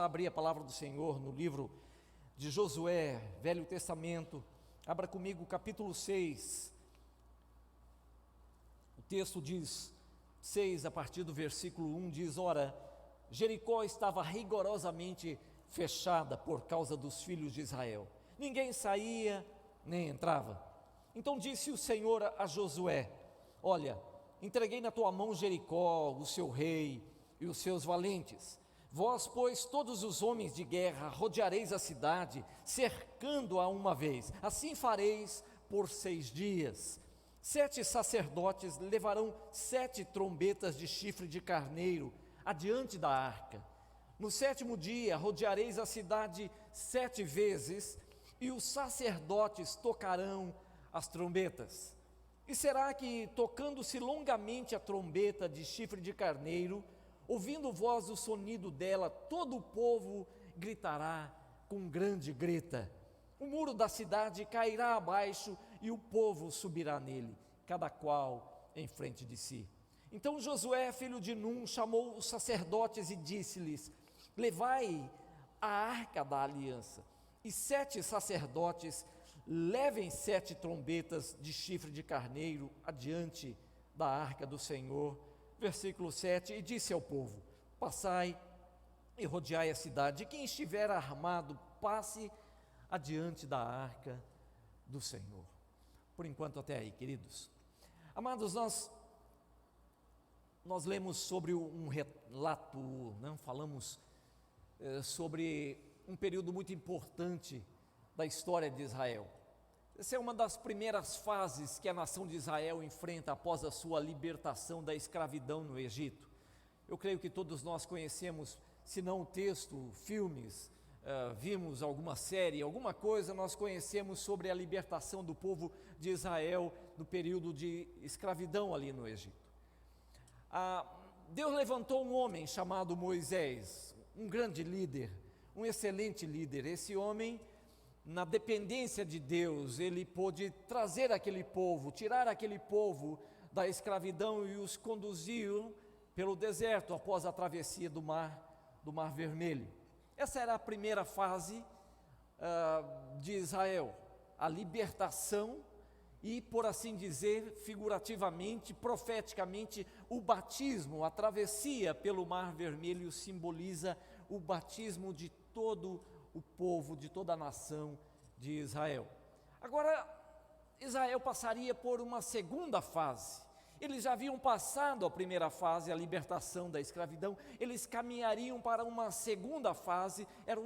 Abrir a palavra do Senhor no livro de Josué, Velho Testamento. Abra comigo o capítulo 6. O texto diz, 6, a partir do versículo 1, diz: Ora, Jericó estava rigorosamente fechada por causa dos filhos de Israel. Ninguém saía nem entrava. Então disse o Senhor a Josué: Olha, entreguei na tua mão Jericó, o seu rei e os seus valentes. Vós, pois, todos os homens de guerra, rodeareis a cidade, cercando-a uma vez. Assim fareis por 6 dias. 7 sacerdotes levarão 7 trombetas de chifre de carneiro adiante da arca. No 7º dia, rodeareis a cidade 7 vezes, e os sacerdotes tocarão as trombetas. E será que, tocando-se longamente a trombeta de chifre de carneiro, ouvindo voz o sonido dela, todo o povo gritará com grande grita. O muro da cidade cairá abaixo e o povo subirá nele, cada qual em frente de si. Então Josué, filho de Num, chamou os sacerdotes e disse-lhes: Levai a arca da aliança. E 7 sacerdotes levem 7 trombetas de chifre de carneiro adiante da arca do Senhor. Versículo 7, e disse ao povo: Passai e rodeai a cidade, e quem estiver armado, passe adiante da arca do Senhor. Por enquanto até aí, queridos. Amados, nós lemos sobre um relato, não falamos sobre um período muito importante da história de Israel. Essa é uma das primeiras fases que a nação de Israel enfrenta após a sua libertação da escravidão no Egito. Eu creio que todos nós conhecemos, se não o texto, filmes, vimos alguma série, alguma coisa, nós conhecemos sobre a libertação do povo de Israel no período de escravidão ali no Egito. Deus levantou um homem chamado Moisés, um grande líder, um excelente líder. Esse homem, na dependência de Deus, ele pôde trazer aquele povo, tirar aquele povo da escravidão e os conduziu pelo deserto após a travessia do Mar Vermelho. Essa era a primeira fase de Israel, a libertação e, por assim dizer, figurativamente, profeticamente, o batismo. A travessia pelo Mar Vermelho simboliza o batismo de todo o povo, de toda a nação de Israel. Agora, Israel passaria por uma segunda fase. Eles já haviam passado a primeira fase, a libertação da escravidão, eles caminhariam para uma segunda fase, era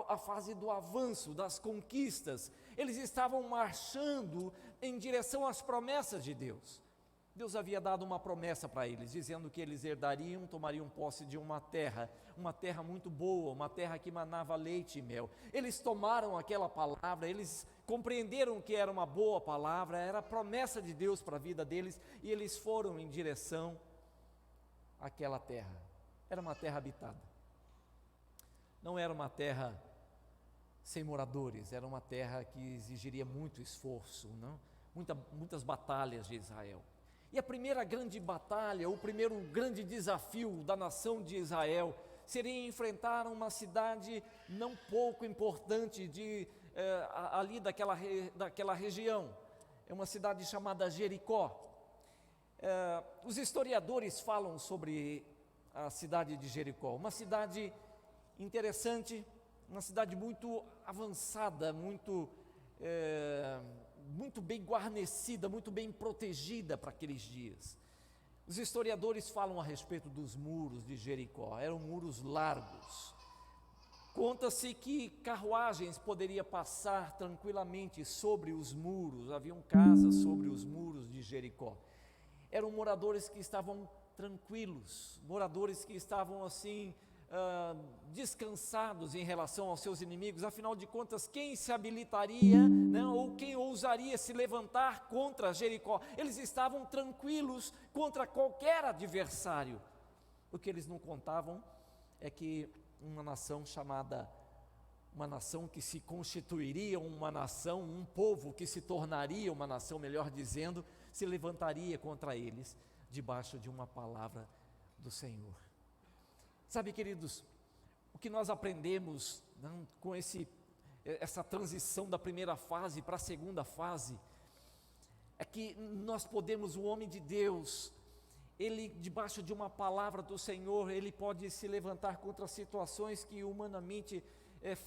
a fase do avanço, das conquistas. Eles estavam marchando em direção às promessas de Deus. Deus havia dado uma promessa para eles, dizendo que eles herdariam, tomariam posse de uma terra muito boa, uma terra que manava leite e mel. Eles tomaram aquela palavra, eles compreenderam que era uma boa palavra, era a promessa de Deus para a vida deles, e eles foram em direção àquela terra. Era uma terra habitada, não era uma terra sem moradores, era uma terra que exigiria muito esforço, não? Muitas batalhas de Israel. E a primeira grande batalha, o primeiro grande desafio da nação de Israel seria enfrentar uma cidade não pouco importante ali daquela região. É uma cidade chamada Jericó. Os historiadores falam sobre a cidade de Jericó, uma cidade interessante, uma cidade muito avançada, muito bem guarnecida, muito bem protegida para aqueles dias. Os historiadores falam a respeito dos muros de Jericó, eram muros largos. Conta-se que carruagens poderiam passar tranquilamente sobre os muros, haviam casas sobre os muros de Jericó. Eram moradores que estavam tranquilos, moradores que estavam assim, descansados em relação aos seus inimigos. Afinal de contas, quem se habilitaria, né, ou quem ousaria se levantar contra Jericó? Eles estavam tranquilos contra qualquer adversário. O que eles não contavam é que uma nação que se constituiria uma nação, um povo que se tornaria uma nação, melhor dizendo, se levantaria contra eles debaixo de uma palavra do Senhor. Sabe, queridos, O que nós aprendemos, com essa transição da primeira fase para a segunda fase, é que nós podemos, o homem de Deus, ele debaixo de uma palavra do Senhor, ele pode se levantar contra situações que humanamente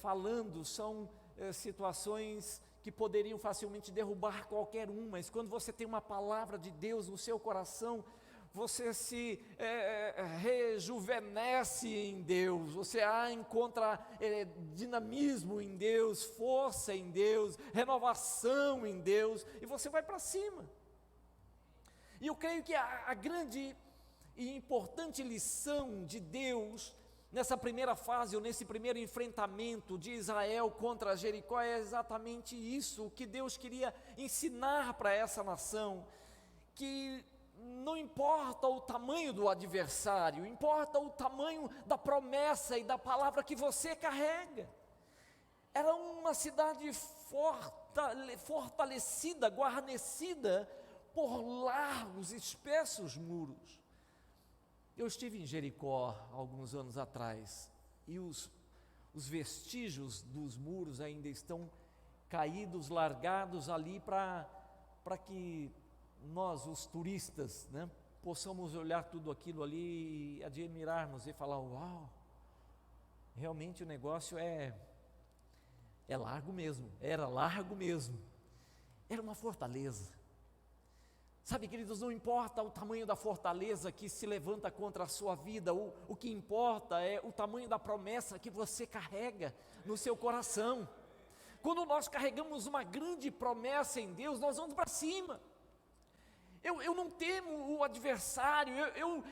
falando, são situações que poderiam facilmente derrubar qualquer um, mas quando você tem uma palavra de Deus no seu coração, você se rejuvenesce em Deus, você encontra dinamismo em Deus, força em Deus, renovação em Deus, e você vai para cima. E eu creio que a grande e importante lição de Deus, nessa primeira fase, ou nesse primeiro enfrentamento de Israel contra Jericó, é exatamente isso, o que Deus queria ensinar para essa nação, que não importa o tamanho do adversário, importa o tamanho da promessa e da palavra que você carrega. Era uma cidade fortalecida, guarnecida por largos, espessos muros. Eu estive em Jericó alguns anos atrás, e os vestígios dos muros ainda estão caídos, largados ali para que nós, os turistas, possamos olhar tudo aquilo ali e admirarmos e falar: uau, realmente o negócio é largo mesmo, era largo mesmo, era uma fortaleza. Sabe, queridos, não importa o tamanho da fortaleza que se levanta contra a sua vida, o que importa é o tamanho da promessa que você carrega no seu coração. Quando nós carregamos uma grande promessa em Deus, nós vamos para cima. Eu não temo o adversário,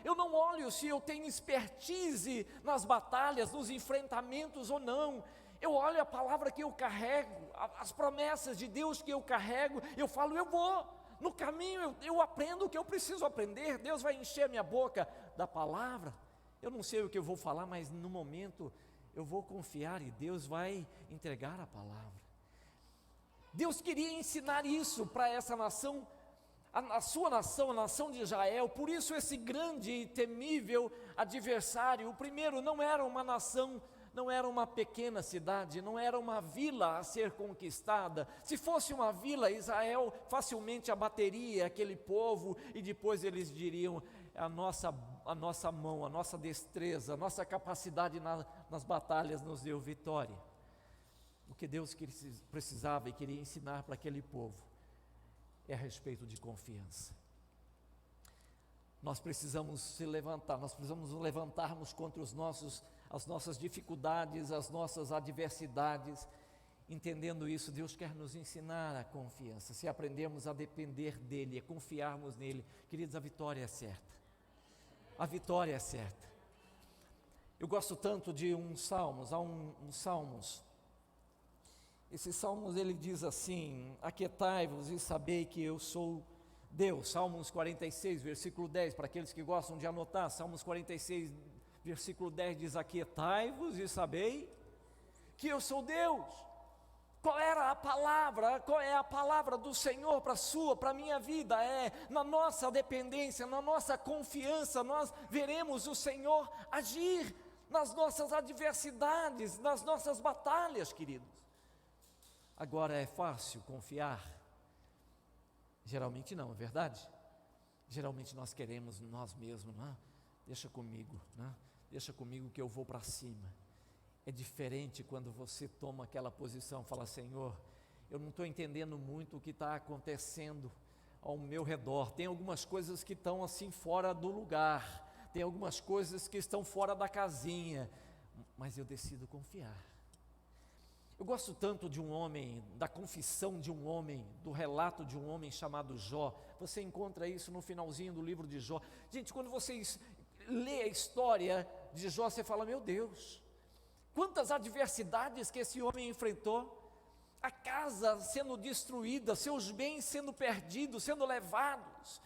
eu não olho se eu tenho expertise nas batalhas, nos enfrentamentos ou não. Eu olho a palavra que eu carrego, as promessas de Deus que eu carrego, eu falo: eu vou. No caminho eu aprendo o que eu preciso aprender, Deus vai encher minha boca da palavra. Eu não sei o que eu vou falar, mas no momento eu vou confiar e Deus vai entregar a palavra. Deus queria ensinar isso para essa nação, a sua nação, a nação de Israel. Por isso esse grande e temível adversário, o primeiro, não era uma nação, não era uma pequena cidade, não era uma vila a ser conquistada. Se fosse uma vila, Israel facilmente abateria aquele povo e depois eles diriam: a nossa mão, a nossa destreza, a nossa capacidade nas batalhas nos deu vitória. O que Deus precisava e queria ensinar para aquele povo é a respeito de confiança. Nós precisamos se levantar, nós precisamos nos levantarmos contra as nossas dificuldades, as nossas adversidades. Entendendo isso, Deus quer nos ensinar a confiança. Se aprendermos a depender dEle, a confiarmos nele, queridos, a vitória é certa. A vitória é certa. Eu gosto tanto de Salmos, há um Salmos. Esse Salmos, ele diz assim: aquietai-vos e sabei que eu sou Deus. Salmos 46, versículo 10, para aqueles que gostam de anotar, Salmos 46, versículo 10 diz: aquietai-vos e sabei que eu sou Deus. Qual era a palavra? Qual é a palavra do Senhor para a minha vida? É na nossa dependência, na nossa confiança, nós veremos o Senhor agir nas nossas adversidades, nas nossas batalhas, queridos. Agora, é fácil confiar? Geralmente não, é verdade? Geralmente nós queremos nós mesmos, deixa comigo, deixa comigo que eu vou para cima. É diferente quando você toma aquela posição, fala: Senhor, eu não estou entendendo muito o que está acontecendo ao meu redor, tem algumas coisas que estão assim fora do lugar, tem algumas coisas que estão fora da casinha, mas eu decido confiar. Eu gosto tanto de um homem, da confissão de um homem, do relato de um homem chamado Jó. Você encontra isso no finalzinho do livro de Jó. Gente, quando vocês lê a história de Jó, você fala: meu Deus, quantas adversidades que esse homem enfrentou, a casa sendo destruída, seus bens sendo perdidos, sendo levados.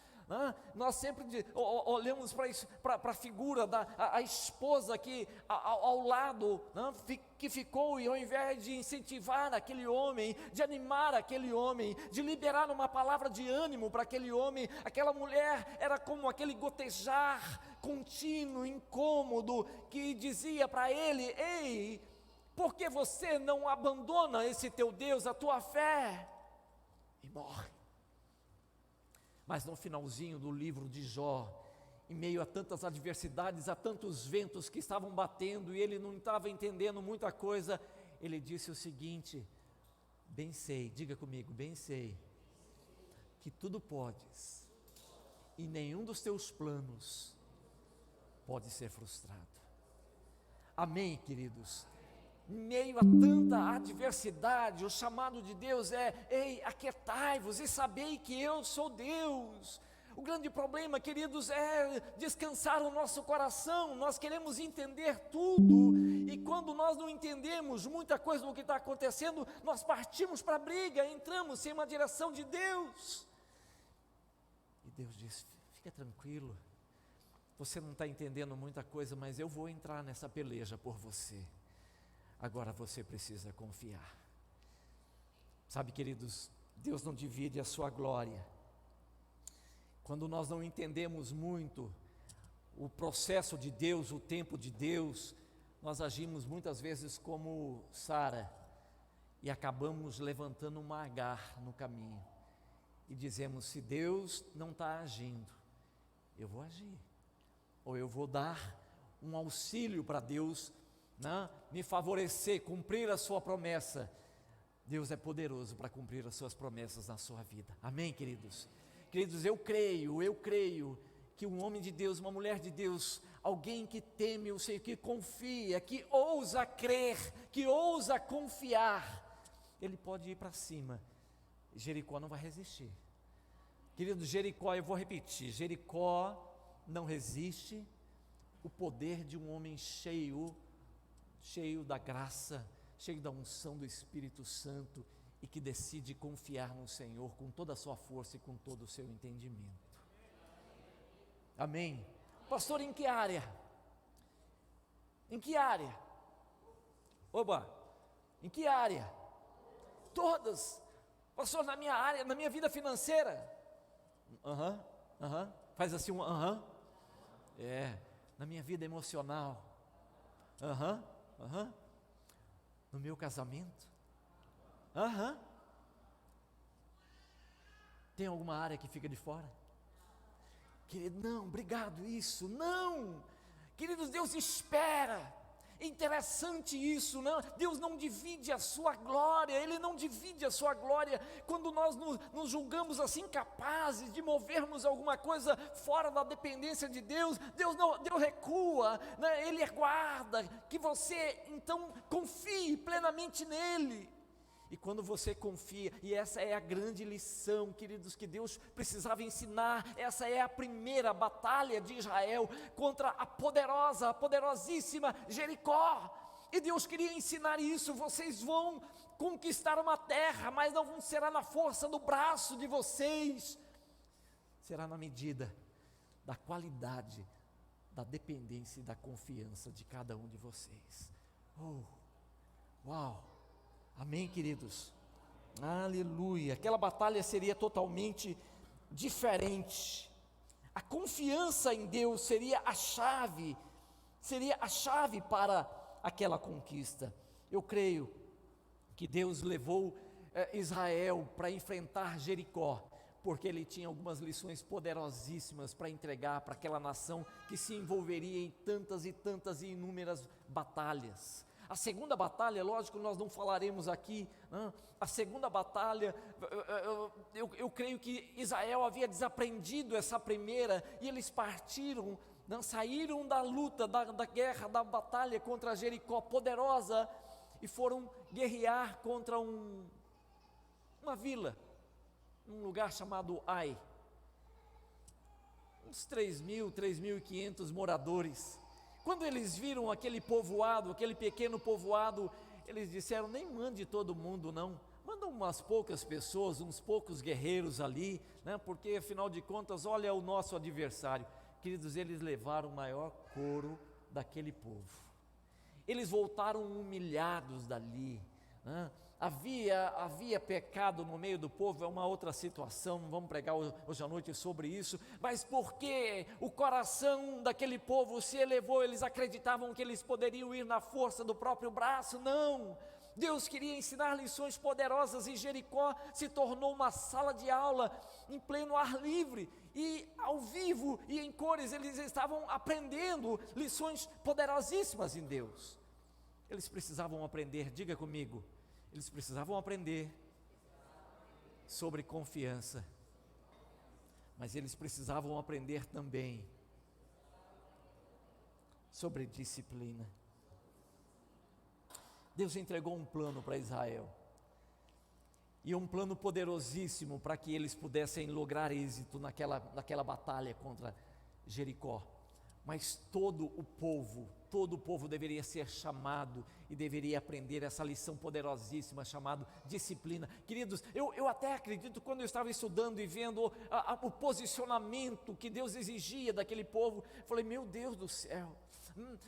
Nós sempre olhamos para a figura da esposa que ao lado, que ficou, e ao invés de incentivar aquele homem, de animar aquele homem, de liberar uma palavra de ânimo para aquele homem, aquela mulher era como aquele gotejar contínuo, incômodo, que dizia para ele: ei, por que você não abandona esse teu Deus, a tua fé? E morre. Mas no finalzinho do livro de Jó, em meio a tantas adversidades, a tantos ventos que estavam batendo, e ele não estava entendendo muita coisa, ele disse o seguinte: bem sei, diga comigo, bem sei, que tudo podes, e nenhum dos teus planos pode ser frustrado. Amém, queridos? Em meio a tanta adversidade, o chamado de Deus é: ei, aquietai-vos e sabei que eu sou Deus. O grande problema, queridos, é descansar o nosso coração. Nós queremos entender tudo, e quando nós não entendemos muita coisa do que está acontecendo, nós partimos para a briga, entramos sem uma direção de Deus. E Deus diz: fica tranquilo, você não está entendendo muita coisa, mas eu vou entrar nessa peleja por você. Agora você precisa confiar. Sabe, queridos, Deus não divide a sua glória. Quando nós não entendemos muito o processo de Deus, o tempo de Deus, nós agimos muitas vezes como Sara, e acabamos levantando uma Agar no caminho, e dizemos: se Deus não está agindo, eu vou agir, ou eu vou dar um auxílio para Deus, né, me favorecer, cumprir a sua promessa. Deus é poderoso para cumprir as suas promessas na sua vida. Amém, queridos? Queridos, eu creio que um homem de Deus, uma mulher de Deus, alguém que teme o Senhor, que confia, que ousa crer, que ousa confiar, ele pode ir para cima. Jericó não vai resistir. Queridos, Jericó, eu vou repetir, Jericó não resiste o poder de um homem cheio da graça, cheio da unção do Espírito Santo, e que decide confiar no Senhor com toda a sua força e com todo o seu entendimento. Amém? Pastor, em que área? Em que área? Oba, em que área? Todas. Pastor, na minha área, na minha vida financeira. Faz assim na minha vida emocional. No meu casamento. Tem alguma área que fica de fora? Querido, não, obrigado, isso, não. Queridos, Deus espera. É interessante isso, não? Deus não divide a sua glória, Ele não divide a sua glória. Quando nós nos julgamos assim capazes de movermos alguma coisa fora da dependência de Deus, Deus recua, né? Ele aguarda que você então confie plenamente nele. E quando você confia, e essa é a grande lição, queridos, que Deus precisava ensinar, essa é a primeira batalha de Israel contra a poderosíssima Jericó, e Deus queria ensinar isso: vocês vão conquistar uma terra, mas não será na força do braço de vocês, será na medida da qualidade, da dependência e da confiança de cada um de vocês. Uau! Amém, queridos? Aleluia! Aquela batalha seria totalmente diferente. A confiança em Deus seria a chave para aquela conquista. Eu creio que Deus levou Israel para enfrentar Jericó, porque Ele tinha algumas lições poderosíssimas para entregar para aquela nação que se envolveria em tantas e inúmeras batalhas. A segunda batalha, lógico, nós não falaremos aqui, a segunda batalha, eu creio que Israel havia desaprendido essa primeira, e eles partiram, saíram da luta, da guerra, da batalha contra Jericó poderosa, e foram guerrear contra uma vila, um lugar chamado Ai, uns 3.500 moradores. Quando eles viram aquele povoado, aquele pequeno povoado, eles disseram: nem mande todo mundo não, manda umas poucas pessoas, uns poucos guerreiros ali, né? Porque afinal de contas, olha o nosso adversário. Queridos, eles levaram o maior coro daquele povo, eles voltaram humilhados dali, né? havia pecado no meio do povo, é uma outra situação, não vamos pregar hoje à noite sobre isso, mas porque o coração daquele povo se elevou, eles acreditavam que eles poderiam ir na força do próprio braço. Não, Deus queria ensinar lições poderosas, e Jericó se tornou uma sala de aula em pleno ar livre, e ao vivo e em cores eles estavam aprendendo lições poderosíssimas em Deus. Eles precisavam aprender, diga comigo, eles precisavam aprender sobre confiança, mas eles precisavam aprender também sobre disciplina. Deus entregou um plano para Israel, e um plano poderosíssimo para que eles pudessem lograr êxito naquela batalha contra Jericó. Mas todo o povo deveria ser chamado e deveria aprender essa lição poderosíssima chamada disciplina. Queridos, eu até acredito, quando eu estava estudando e vendo o posicionamento que Deus exigia daquele povo, falei, meu Deus do céu,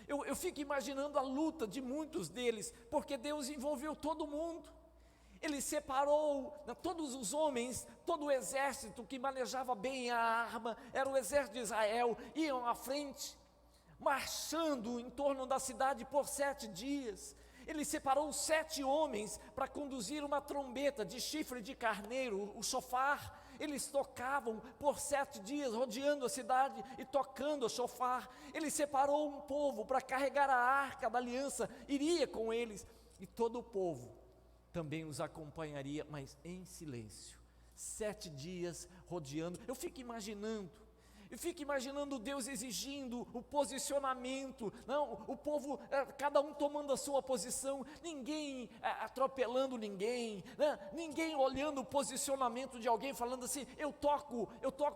eu fico imaginando a luta de muitos deles, porque Deus envolveu todo mundo. Ele separou todos os homens, todo o exército que manejava bem a arma, era o exército de Israel, iam à frente, marchando em torno da cidade por 7 dias. Ele separou 7 homens para conduzir uma trombeta de chifre de carneiro, o shofar. Eles tocavam por 7 dias, rodeando a cidade e tocando o shofar. Ele separou um povo para carregar a arca da aliança, iria com eles, e todo o povo também os acompanharia, mas em silêncio, 7 dias rodeando. Eu fico imaginando Deus exigindo o posicionamento, não, o povo, cada um tomando a sua posição, ninguém atropelando ninguém, né? Ninguém olhando o posicionamento de alguém, falando assim, eu toco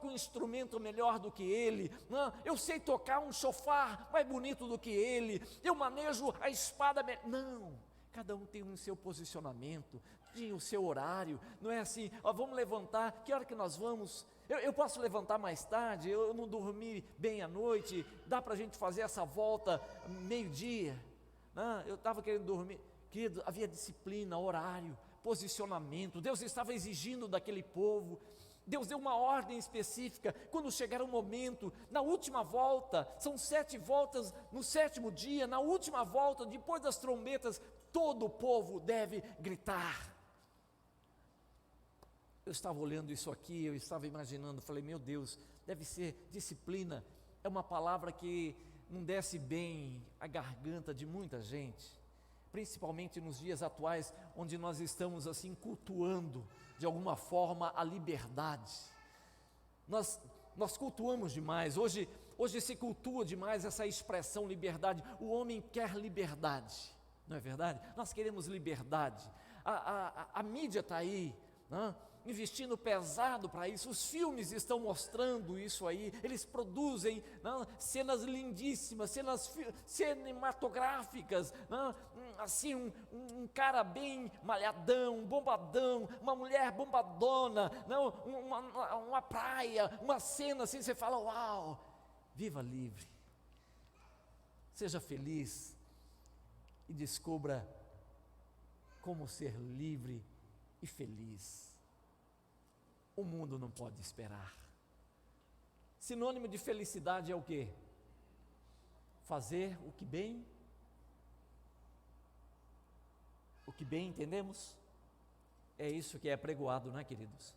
um instrumento melhor do que ele, não, eu sei tocar um shofar mais bonito do que ele, eu manejo a espada não. Cada um tem o seu posicionamento, tem o seu horário, não é assim, vamos levantar, que hora que nós vamos? Eu posso levantar mais tarde, eu não dormi bem à noite, dá para a gente fazer essa volta meio-dia, eu estava querendo dormir. Querido, havia disciplina, horário, posicionamento, Deus estava exigindo daquele povo. Deus deu uma ordem específica, quando chegar o momento, na última volta, são 7 voltas, no 7º dia, na última volta, depois das trombetas, todo o povo deve gritar. Eu estava olhando isso aqui, eu estava imaginando, falei, meu Deus, deve ser disciplina, é uma palavra que não desce bem a garganta de muita gente, principalmente nos dias atuais, onde nós estamos assim cultuando, de alguma forma, a liberdade. Nós cultuamos demais, hoje se cultua demais essa expressão liberdade. O homem quer liberdade, não é verdade? Nós queremos liberdade, a mídia está aí, investindo pesado para isso, os filmes estão mostrando isso aí, eles produzem cenas lindíssimas, cenas cinematográficas, assim um cara bem malhadão, bombadão, uma mulher bombadona, uma praia, uma cena assim, você fala, uau, viva livre, seja feliz e descubra como ser livre e feliz. O mundo não pode esperar. Sinônimo de felicidade é o quê? Fazer o que bem, entendemos? É isso que é pregoado, não é, queridos?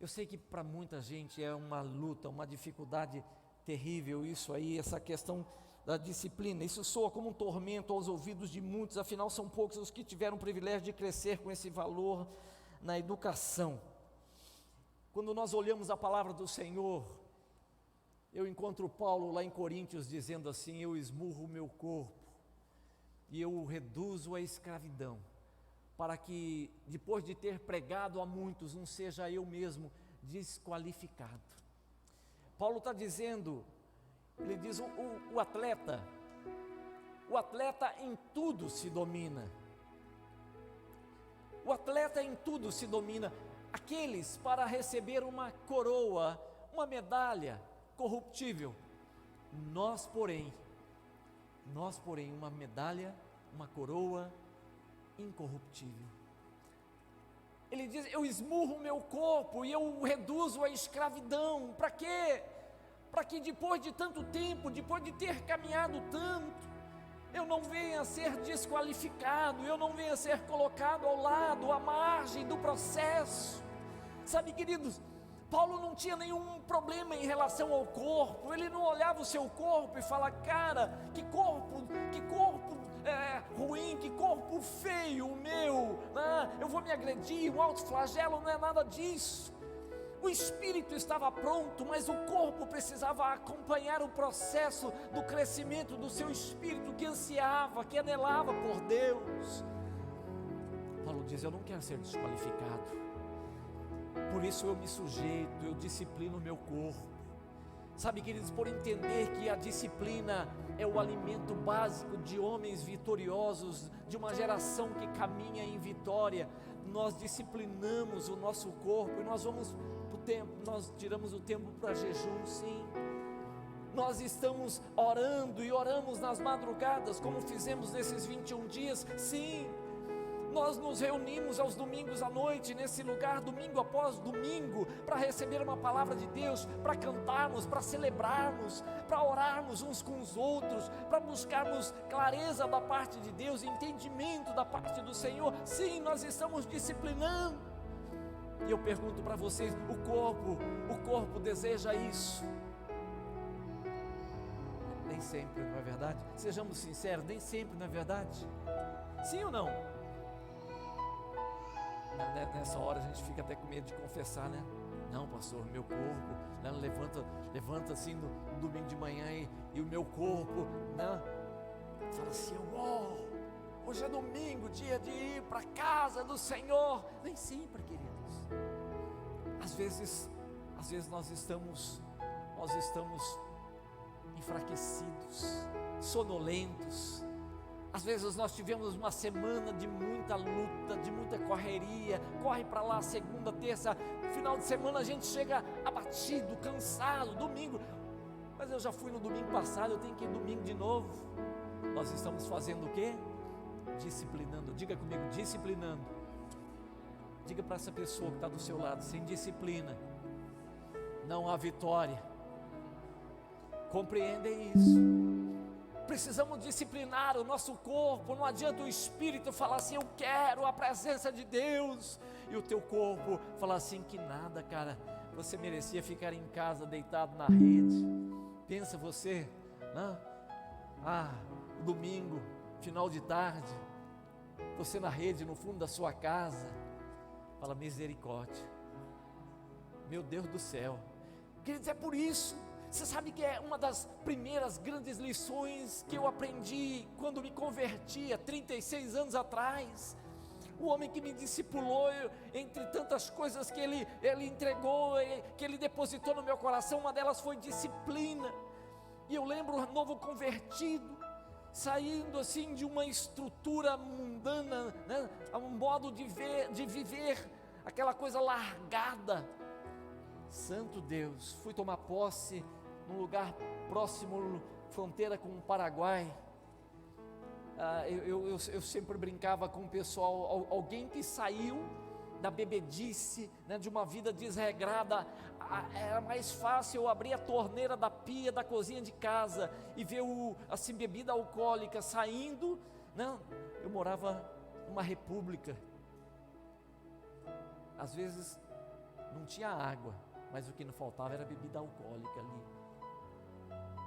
Eu sei que para muita gente é uma luta, uma dificuldade terrível isso aí, essa questão da disciplina. Isso soa como um tormento aos ouvidos de muitos, afinal são poucos os que tiveram o privilégio de crescer com esse valor na educação. Quando nós olhamos a palavra do Senhor, eu encontro Paulo lá em Coríntios dizendo assim, eu esmurro o meu corpo e eu o reduzo à escravidão, para que depois de ter pregado a muitos, não seja eu mesmo desqualificado. Paulo está dizendo, ele diz, o atleta em tudo se domina, o atleta em tudo se domina. Aqueles para receber uma coroa, uma medalha corruptível, nós porém, uma medalha, uma coroa incorruptível. Ele diz: eu esmurro o meu corpo e eu o reduzo à escravidão. Para quê? Para que depois de tanto tempo, depois de ter caminhado tanto, eu não venha a ser desqualificado, eu não venha a ser colocado ao lado, à margem do processo. Sabe, queridos, Paulo não tinha nenhum problema em relação ao corpo. Ele não olhava o seu corpo e falava: cara, que corpo ruim, que corpo feio o meu, eu vou me agredir, um autoflagelo. Não é nada disso. O espírito estava pronto, mas o corpo precisava acompanhar o processo do crescimento do seu espírito, que ansiava, que anelava por Deus. Paulo diz: eu não quero ser desqualificado, por isso eu me sujeito, eu disciplino o meu corpo. Sabe, queridos, por entender que a disciplina é o alimento básico de homens vitoriosos, de uma geração que caminha em vitória, nós disciplinamos o nosso corpo e nós vamos para o tempo, nós tiramos o tempo para jejum, sim. Nós estamos orando e oramos nas madrugadas, como fizemos nesses 21 dias, sim. Nós nos reunimos aos domingos à noite, nesse lugar, domingo após domingo, para receber uma palavra de Deus, para cantarmos, para celebrarmos, para orarmos uns com os outros, para buscarmos clareza da parte de Deus, entendimento da parte do Senhor. Sim, nós estamos disciplinando. E eu pergunto para vocês: o corpo deseja isso? Nem sempre, não é verdade? Sejamos sinceros, nem sempre, não é verdade? Sim ou não? Nessa hora a gente fica até com medo de confessar, né? Não, pastor, meu corpo, né, levanta assim no domingo de manhã e o meu corpo, né, fala assim: hoje é domingo, dia de ir para a casa do Senhor. Nem sempre, queridos. Às vezes nós estamos enfraquecidos, sonolentos. Às vezes nós tivemos uma semana de muita luta, de muita correria, corre para lá segunda, terça, final de semana a gente chega abatido, cansado, domingo, mas eu já fui no domingo passado, eu tenho que ir domingo de novo. Nós estamos fazendo o quê? Disciplinando. Diga comigo: disciplinando. Diga para essa pessoa que está do seu lado: sem disciplina não há vitória. Compreendem isso? Precisamos disciplinar o nosso corpo. Não adianta o espírito falar assim: eu quero a presença de Deus, e o teu corpo falar assim: que nada, cara, você merecia ficar em casa deitado na rede. Pensa você, né? Domingo, final de tarde, você na rede, no fundo da sua casa. Fala: misericórdia, meu Deus do céu. Queridos, é por isso. Você sabe que é uma das primeiras grandes lições que eu aprendi quando me converti há 36 anos atrás. O homem que me discipulou, entre tantas coisas que ele entregou, que ele depositou no meu coração, uma delas foi disciplina. E eu lembro o novo convertido, saindo assim de uma estrutura mundana, né, a um modo de viver, aquela coisa largada. Santo Deus, fui tomar posse num lugar próximo, fronteira com o Paraguai. Eu sempre brincava com o pessoal: alguém que saiu da bebedice, né, de uma vida desregrada, era mais fácil eu abrir a torneira da pia da cozinha de casa e ver assim, bebida alcoólica saindo, né? Eu morava numa república, às vezes não tinha água, mas o que não faltava era bebida alcoólica ali.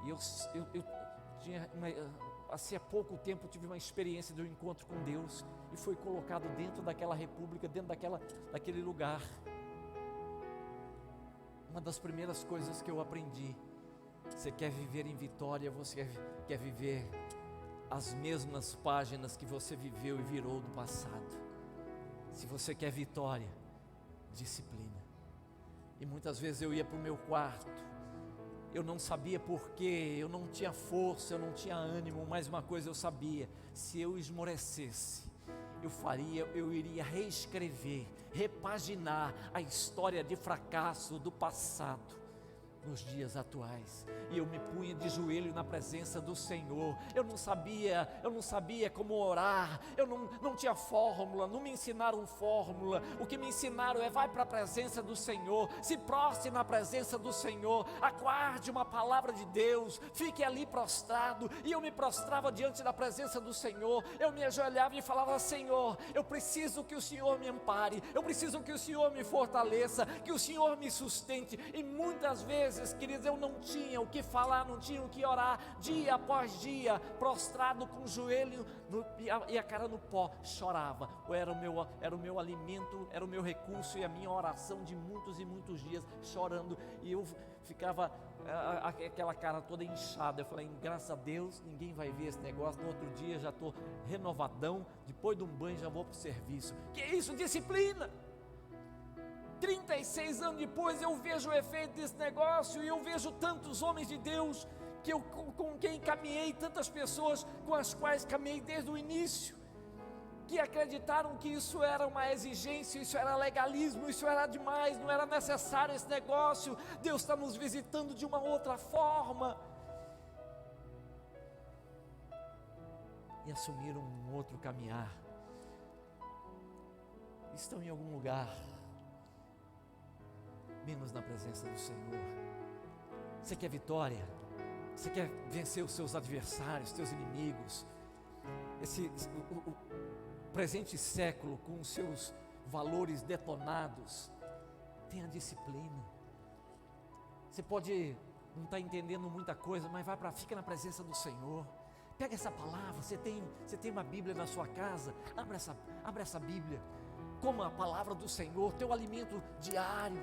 E eu tinha há pouco tempo tive uma experiência de um encontro com Deus, e foi colocado dentro daquela república, dentro daquele lugar. Uma das primeiras coisas que eu aprendi: você quer viver em vitória, você quer viver as mesmas páginas que você viveu e virou do passado. Se você quer vitória, disciplina. E muitas vezes eu ia para o meu quarto, eu não sabia porquê, eu não tinha força, eu não tinha ânimo, mas uma coisa eu sabia: se eu esmorecesse, eu iria reescrever, repaginar a história de fracasso do passado. nos dias atuais, e eu me punha de joelho na presença do Senhor. Eu não sabia como orar, eu não tinha fórmula, não me ensinaram fórmula. O que me ensinaram é: vai para a presença do Senhor, se prostre na presença do Senhor, aguarde uma palavra de Deus, fique ali prostrado. E eu me prostrava diante da presença do Senhor, eu me ajoelhava e falava: Senhor, eu preciso que o Senhor me ampare, eu preciso que o Senhor me fortaleça, que o Senhor me sustente. E muitas vezes, queridos, eu não tinha o que falar, não tinha o que orar, dia após dia, prostrado com o joelho e a cara no pó, chorava. Era o meu alimento, era o meu recurso e a minha oração de muitos e muitos dias, chorando. E eu ficava aquela cara toda inchada. Eu falei: graças a Deus, ninguém vai ver esse negócio. No outro dia já estou renovadão, depois de um banho já vou para o serviço. Que é isso? Disciplina. 36 anos depois eu vejo o efeito desse negócio, e eu vejo tantos homens de Deus com quem caminhei, tantas pessoas com as quais caminhei desde o início, que acreditaram que isso era uma exigência, isso era legalismo, isso era demais, não era necessário esse negócio. Deus está nos visitando de uma outra forma, e assumiram um outro caminhar. Estão em algum lugar menos na presença do Senhor. Você quer vitória? Você quer vencer os seus adversários, os seus inimigos? O presente século, com os seus valores detonados, tenha disciplina. Você pode não estar entendendo muita coisa, mas fica na presença do Senhor. Pega essa palavra. Você tem uma Bíblia na sua casa, abre essa Bíblia. Coma a palavra do Senhor, teu alimento diário,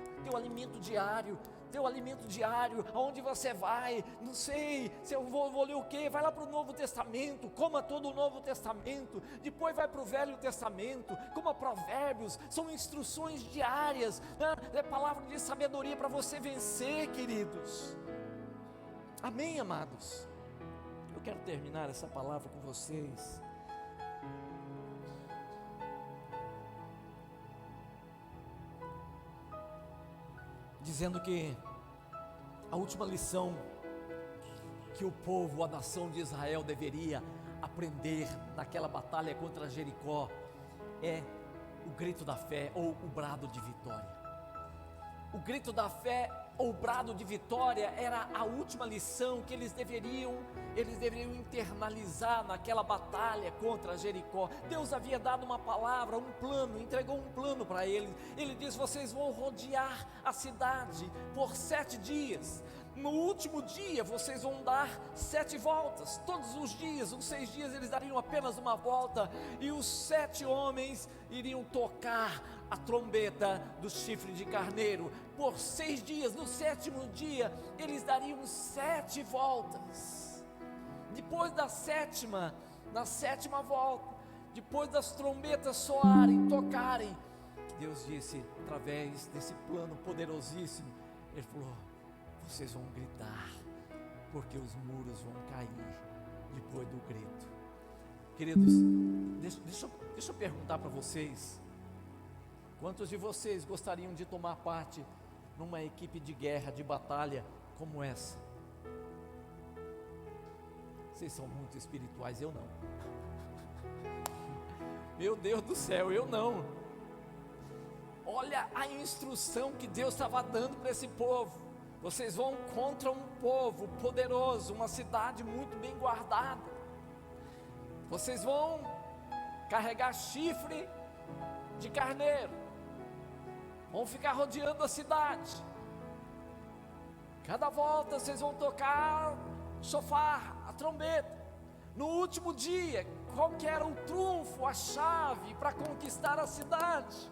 aonde você vai, não sei, se eu vou ler o quê, vai lá para o Novo Testamento, coma todo o Novo Testamento, depois vai para o Velho Testamento, coma Provérbios, são instruções diárias, né? É palavra de sabedoria para você vencer, queridos. Amém, amados? Eu quero terminar essa palavra com vocês dizendo que a última lição que o povo, a nação de Israel deveria aprender naquela batalha contra Jericó é o grito da fé ou o brado de vitória. O grito da fé ou brado de vitória era a última lição que eles deveriam internalizar naquela batalha contra Jericó. Deus havia dado uma palavra, um plano, entregou um plano para eles. Ele disse: vocês vão rodear a cidade por 7 dias. No último dia vocês vão dar 7 voltas. Todos os dias, os 6 dias eles dariam apenas uma volta, e os 7 homens iriam tocar a trombeta do chifre de carneiro por 6 dias. No 7º dia eles dariam 7 voltas. Depois na sétima volta, depois das trombetas soarem, tocarem, Deus disse, através desse plano poderosíssimo, Ele falou: vocês vão gritar, porque os muros vão cair depois do grito. Queridos, deixa eu perguntar para vocês: quantos de vocês gostariam de tomar parte numa equipe de guerra, de batalha como essa? Vocês são muito espirituais, eu não. Meu Deus do céu, eu não. Olha a instrução que Deus estava dando para esse povo. Vocês vão contra um povo poderoso, uma cidade muito bem guardada. Vocês vão carregar chifre de carneiro, vão ficar rodeando a cidade. Cada volta vocês vão tocar chofar, a trombeta. No último dia, qual que era o trunfo, a chave para conquistar a cidade?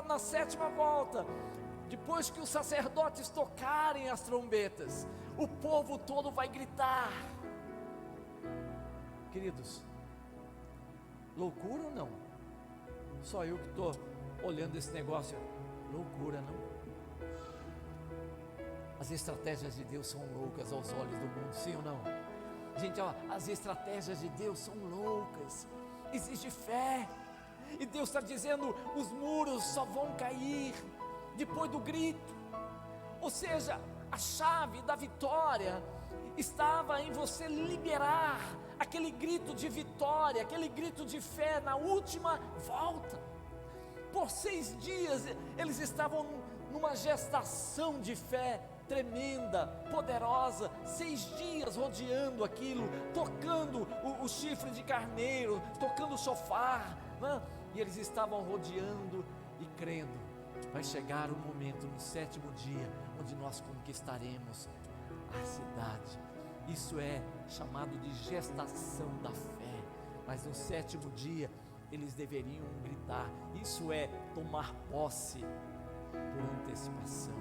Na 7ª volta, depois que os sacerdotes tocarem as trombetas, o povo todo vai gritar. Queridos, loucura ou não? Só eu que estou olhando esse negócio. Loucura, não? As estratégias de Deus são loucas aos olhos do mundo, sim ou não? Gente, as estratégias de Deus são loucas, exige fé. E Deus está dizendo: os muros só vão cair depois do grito. Ou seja, A chave da vitória estava em você liberar aquele grito de vitória, aquele grito de fé na última volta. Por 6 dias eles estavam numa gestação de fé tremenda, poderosa. 6 dias rodeando aquilo, tocando o chifre de carneiro, tocando o shofar, né? E eles estavam rodeando e crendo. Vai chegar o momento no 7º dia, onde nós conquistaremos a cidade. Isso é chamado de gestação da fé. Mas no 7º dia eles deveriam gritar. Isso é tomar posse por antecipação.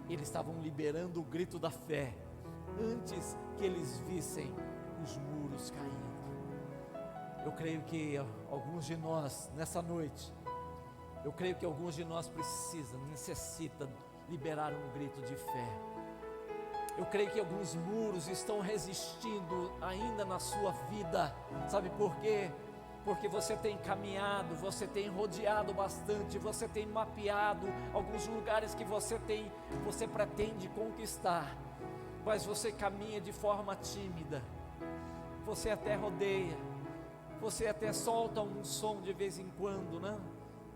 Eles estavam liberando o grito da fé antes que eles vissem os muros caindo. Eu creio que alguns de nós nessa noite, necessitam liberar um grito de fé. Eu creio que alguns muros estão resistindo ainda na sua vida. Sabe por quê? Porque você tem caminhado, você tem rodeado bastante, você tem mapeado alguns lugares que você pretende conquistar, mas você caminha de forma tímida. Você até rodeia, você até solta um som de vez em quando, né?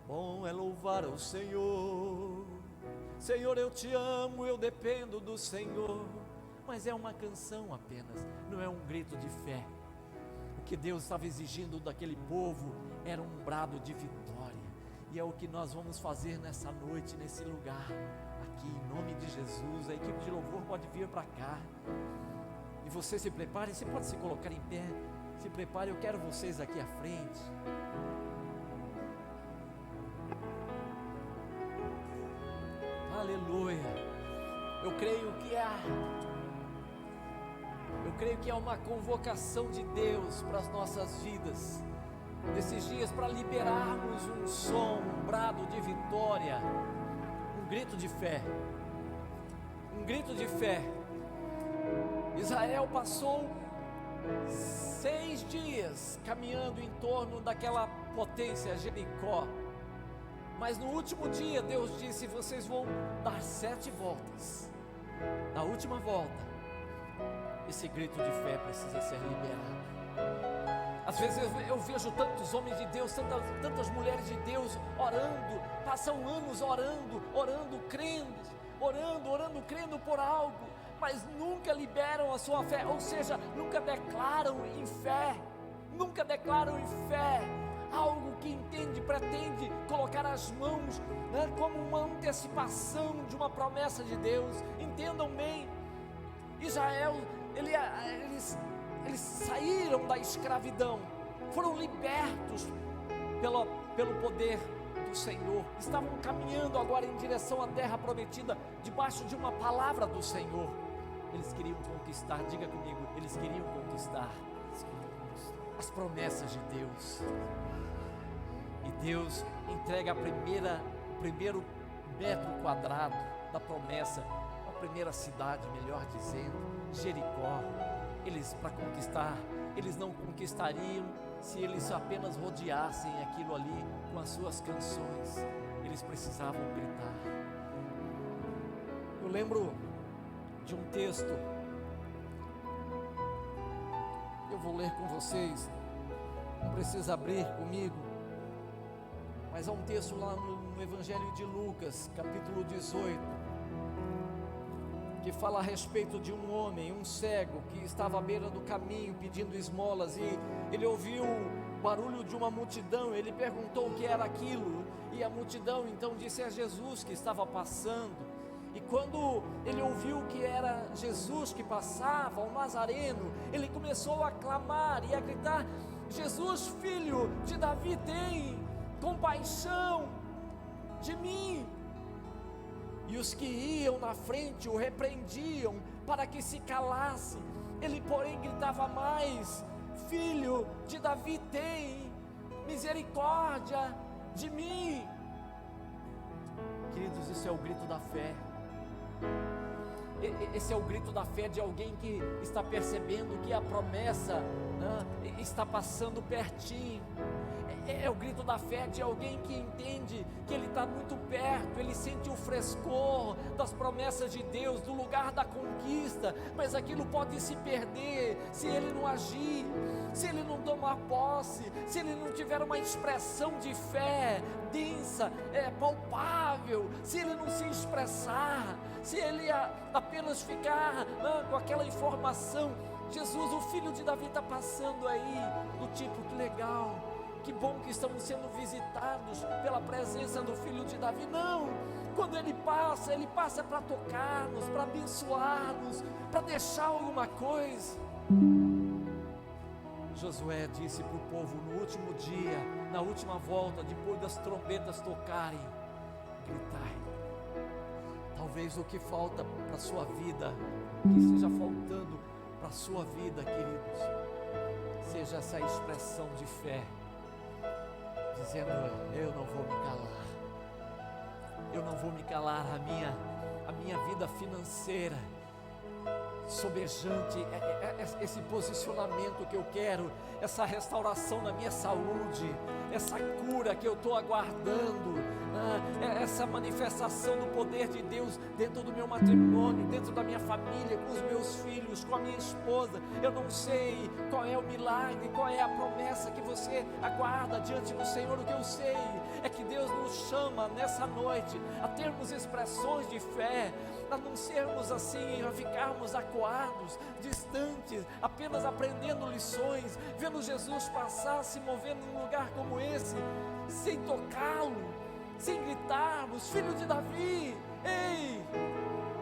Bom é louvar ao Senhor. Senhor, eu te amo, eu dependo do Senhor. Mas é uma canção apenas, não é um grito de fé. O que Deus estava exigindo daquele povo era um brado de vitória. E é o que nós vamos fazer nessa noite, nesse lugar, aqui, em nome de Jesus. A equipe de louvor pode vir para cá. E você se prepare, você pode se colocar em pé. Se prepare, eu quero vocês aqui à frente. Aleluia. Eu creio que é uma convocação de Deus para as nossas vidas nesses dias, para liberarmos um som, um brado de vitória, um grito de fé. Um grito de fé. Israel passou 6 dias caminhando em torno daquela potência, Jericó. Mas no último dia Deus disse: vocês vão dar 7 voltas. Na última volta, esse grito de fé precisa ser liberado. Às vezes eu vejo tantos homens de Deus, tantas mulheres de Deus orando, passam anos orando, crendo por algo, mas nunca liberam a sua fé, ou seja, nunca declaram em fé, algo que pretende colocar as mãos, né, como uma antecipação de uma promessa de Deus. Entendam bem, Israel, eles saíram da escravidão, foram libertos pelo poder do Senhor, estavam caminhando agora em direção à terra prometida, debaixo de uma palavra do Senhor. Eles queriam conquistar, diga comigo, eles queriam conquistar as promessas de Deus. E Deus entrega o primeiro metro quadrado da promessa, a primeira cidade, melhor dizendo, Jericó. Eles, para conquistar, eles não conquistariam se eles apenas rodeassem aquilo ali com as suas canções. Eles precisavam gritar. Eu lembro de um texto, eu vou ler com vocês, não precisa abrir comigo, mas há um texto lá no Evangelho de Lucas, capítulo 18, que fala a respeito de um homem, um cego, que estava à beira do caminho pedindo esmolas, e ele ouviu o barulho de uma multidão. Ele perguntou o que era aquilo, e a multidão então disse: é Jesus que estava passando. E quando ele ouviu que era Jesus que passava, o Nazareno, ele começou a clamar e a gritar: Jesus, filho de Davi, tem compaixão de mim. E os que iam na frente o repreendiam para que se calasse. Ele, porém, gritava mais: Filho de Davi, tem misericórdia de mim. Queridos, isso é o grito da fé. Esse é o grito da fé de alguém que está percebendo que a promessa, né, está passando pertinho. É o grito da fé de alguém que entende que ele está muito perto, ele sente o frescor das promessas de Deus, do lugar da conquista, mas aquilo pode se perder se ele não agir, se ele não tomar posse, se ele não tiver uma expressão de fé densa, palpável, se ele não se expressar, se ele apenas ficar com aquela informação. Jesus, o filho de Davi está passando aí, do tipo, que legal, que bom que estamos sendo visitados pela presença do filho de Davi. Não, quando ele passa para tocar-nos, para abençoar-nos, para deixar alguma coisa. Josué disse para o povo no último dia, na última volta, depois das trombetas tocarem, gritai. Talvez o que falta para a sua vida, o que esteja faltando para a sua vida, queridos, seja essa expressão de fé, dizendo: eu não vou me calar, eu não vou me calar. A minha vida financeira sobejante, esse posicionamento que eu quero, essa restauração na minha saúde, essa cura que eu estou aguardando, essa manifestação do poder de Deus dentro do meu matrimônio, dentro da minha família, com os meus filhos, com a minha esposa. Eu não sei qual é o milagre, qual é a promessa que você aguarda diante do Senhor. O que eu sei é que Deus nos chama nessa noite a termos expressões de fé, a não sermos assim, a ficarmos acuados, distantes, apenas aprendendo lições, vendo Jesus passar, se movendo em um lugar como esse, sem tocá-lo, sem gritarmos: filho de Davi, ei,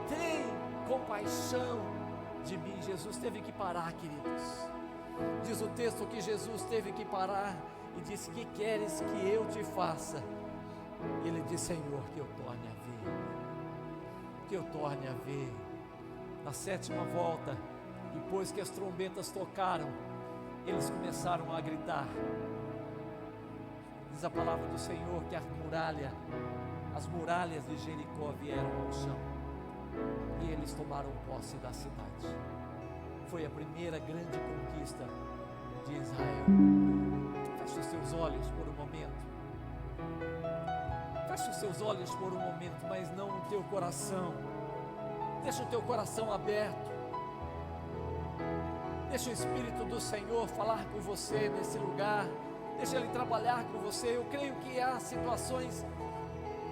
tem compaixão de mim. Jesus teve que parar, queridos. Diz o texto que Jesus teve que parar e disse: que queres que eu te faça? Ele disse: Senhor, que eu torne a ver, que eu torne a ver. Na sétima volta, depois que as trombetas tocaram, eles começaram a gritar. Diz a palavra do Senhor que as muralhas de Jericó vieram ao chão, e eles tomaram posse da cidade. Foi a primeira grande conquista de Israel. Feche os seus olhos por um momento. Feche os seus olhos por um momento, mas não o teu coração. Deixa o teu coração aberto. Deixa o Espírito do Senhor falar com você nesse lugar. Deixa Ele trabalhar com você. Eu creio que há situações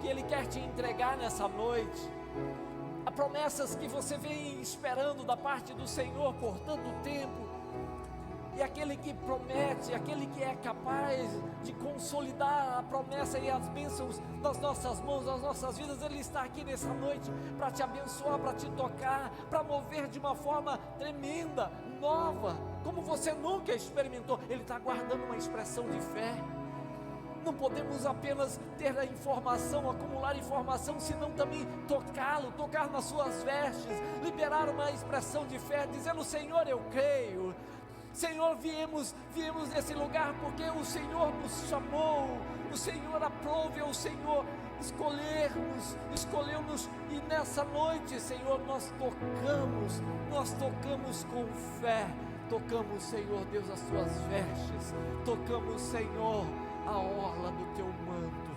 que Ele quer te entregar nessa noite. Há promessas que você vem esperando da parte do Senhor por tanto tempo. E aquele que promete, aquele que é capaz de consolidar a promessa e as bênçãos nas nossas mãos, nas nossas vidas, Ele está aqui nessa noite para te abençoar, para te tocar, para mover de uma forma tremenda, nova, como você nunca experimentou. Ele está guardando uma expressão de fé. Não podemos apenas ter a informação, acumular informação, senão também tocá-lo, tocar nas suas vestes, liberar uma expressão de fé, dizendo: Senhor, eu creio. Senhor, viemos nesse lugar porque o Senhor nos chamou, o Senhor aprove, o Senhor escolheu-nos, e nessa noite, Senhor, nós tocamos com fé, tocamos, Senhor Deus, as tuas vestes, tocamos, Senhor, a orla do teu manto,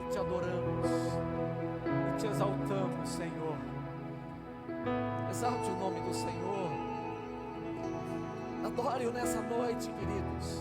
e te adoramos, e te exaltamos, Senhor. Exalte o nome do Senhor. Adore-o nessa noite, queridos.